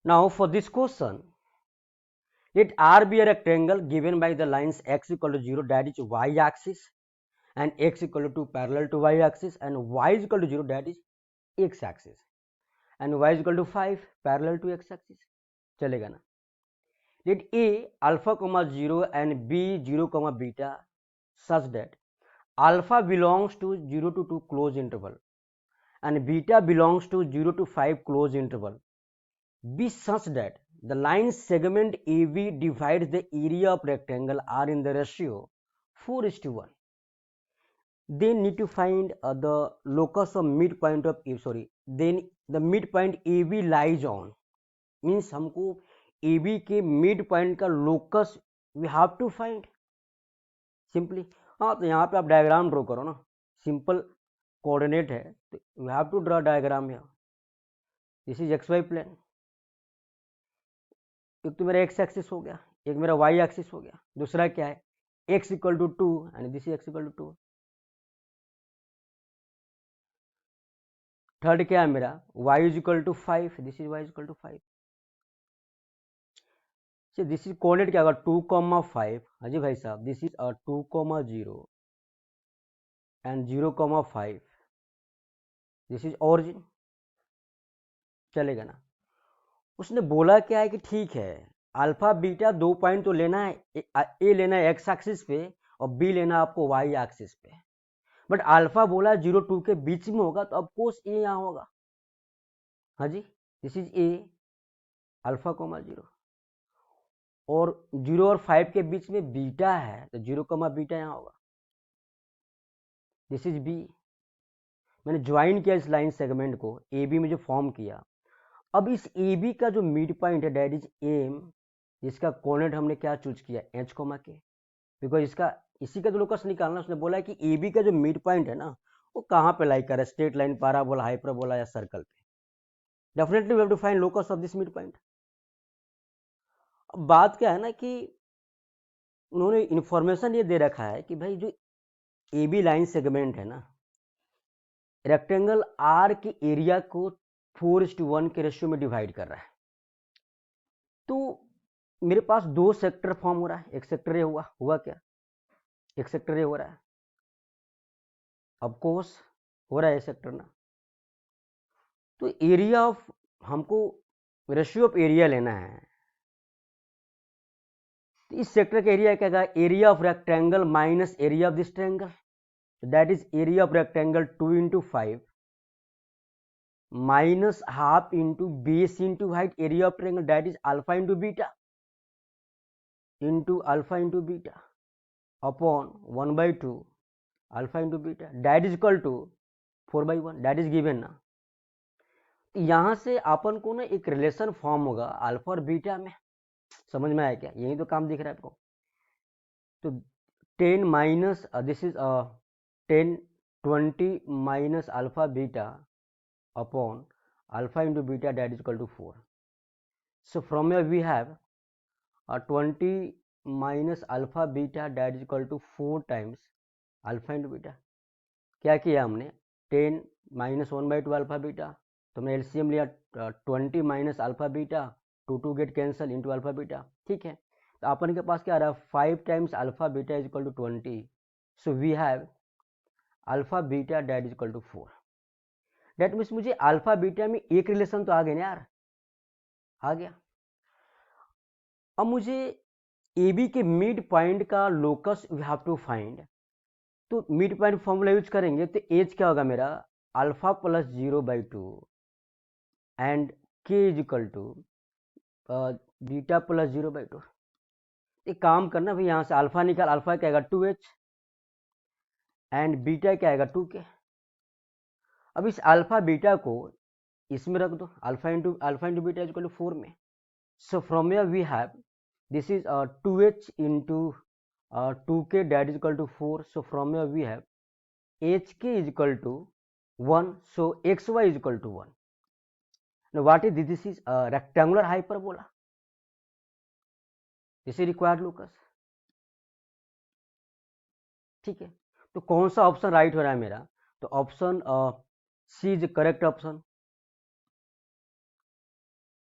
Now for this question, let R be a rectangle given by the lines x equal to 0, that is y axis, and x equal to 2 parallel to y axis, and y is equal to 0, that is x axis, and y is equal to 5 parallel to x axis. चलेगा ना. Let A alpha comma 0 and B 0 comma beta such that alpha belongs to 0 to 2 close interval and beta belongs to 0 to 5 close interval be such that the line segment AB divides the area of rectangle R in the ratio 4:1. They need to find the locus of midpoint of then the midpoint AB lies on, means हमको AB के mid point का locus we have to find simply. हाँ, तो यहाँ पे आप diagram draw करो ना, सिंपल कोऑर्डिनेट है तो we have to draw diagram. यहाँ this is X Y plane. एक तो मेरा एक्स एक्सिस हो गया, एक मेरा वाई एक्सिस हो गया, दूसरा क्या है x equal to 2 and this is x equal to 2. Third क्या है मेरा y is equal to 5, this is y is equal to 5. This is coordinate क्या होगा 2,5. हाँ जी भाई साहब, this is 2,0 and 0,5. This is origin. चलेगा ना. उसने बोला क्या है कि ठीक है अल्फा बीटा 2 पॉइंट तो लेना है, ए लेना है एक्स एक्सिस पे और बी लेना आपको वाई एक्सिस पे, बट अल्फा बोला 0-2 के बीच में होगा तो अब कोर्स ए यहाँ होगा. हाँ जी, this is A alpha comma 0 और 0 और 5 के बीच में बीटा है तो 0 कोमा बीटा यहाँ होगा. This is B. मैंने ज्वाइन किया इस लाइन सेगमेंट को, ए बी में जो फॉर्म किया. अब इस ए बी का जो मिड पॉइंट है डेट इज एम, जिसका कोऑर्डिनेट हमने क्या चूज किया एच कोमा के, बिकॉज इसका इसी का जो लोकस निकालना. उसने बोला कि ए बी का जो मिड पॉइंट है ना वो कहाँ पे लाई कर रहा है, स्ट्रेट लाइन, पैराबोला, हाइपरबोला या सर्कल पे. Definitely we have to find locus of this mid point. अब बात क्या है ना कि उन्होंने इंफॉर्मेशन ये दे रखा है कि भाई जो ए बी लाइन सेगमेंट है ना, रेक्टेंगल आर के एरिया को 4:1 के रेशियो में डिवाइड कर रहा है. तो मेरे पास दो सेक्टर फॉर्म हो रहा है. एक सेक्टर ए हुआ क्या, एक सेक्टर ए हो रहा है, ऑफ कोर्स हो रहा है सेक्टर ना. तो एरिया ऑफ, हमको रेशियो ऑफ एरिया लेना है. तो इस सेक्टर का एरिया क्या है, area of rectangle minus area of this triangle, that is area of rectangle 2 into 5 minus half into base into height area of triangle, that is alpha into beta into alpha into beta upon 1/2 alpha into beta, that is equal to 4/1. That is given ना. यहां से अपन को ना एक relation form होगा alpha और beta में. समझ में आया क्या, यही तो काम दिख रहा है आपको. तो 10 minus this is 10 minus alpha beta upon alpha into beta, that is equal to 4. So from here we have 20 minus alpha beta, that is equal to 4 times alpha into beta. क्या किया हमने 10 माइनस 1/2 अल्फा बीटा, तो हमने LCM लिया 20 minus alpha beta, 2 get cancel into alpha beta. ठीक है, तो अपन के पास क्या आ रहा है 5 times alpha beta is equal to 20. So we have alpha beta that is equal to 4. That means मुझे अल्फा बीटा में एक रिलेशन तो आ गया ना यार, आ गया. अब मुझे ए बी के मिड पॉइंट का locus we have to find. तो मिड पॉइंट फॉर्मूला यूज करेंगे तो एज क्या होगा मेरा alpha plus 0/2 and k is equal to beta plus 0/2. एक काम करना भाई, यहाँ से अल्फा निकाल, अल्फा क्या आएगा 2h एंड बीटा क्या आएगा 2k. अब इस अल्फा बीटा को इसमें रख दो, alpha into beta is equal to 4 में. So from here we have this is 2h into 2k that is equal to 4. So from here we have hk is equal to 1. So xy is equal to 1. Now what is this? This is a rectangular hyperbola. This is required locus. ठीक है, तो कौन सा option right हो रहा है मेरा, तो option C is correct option.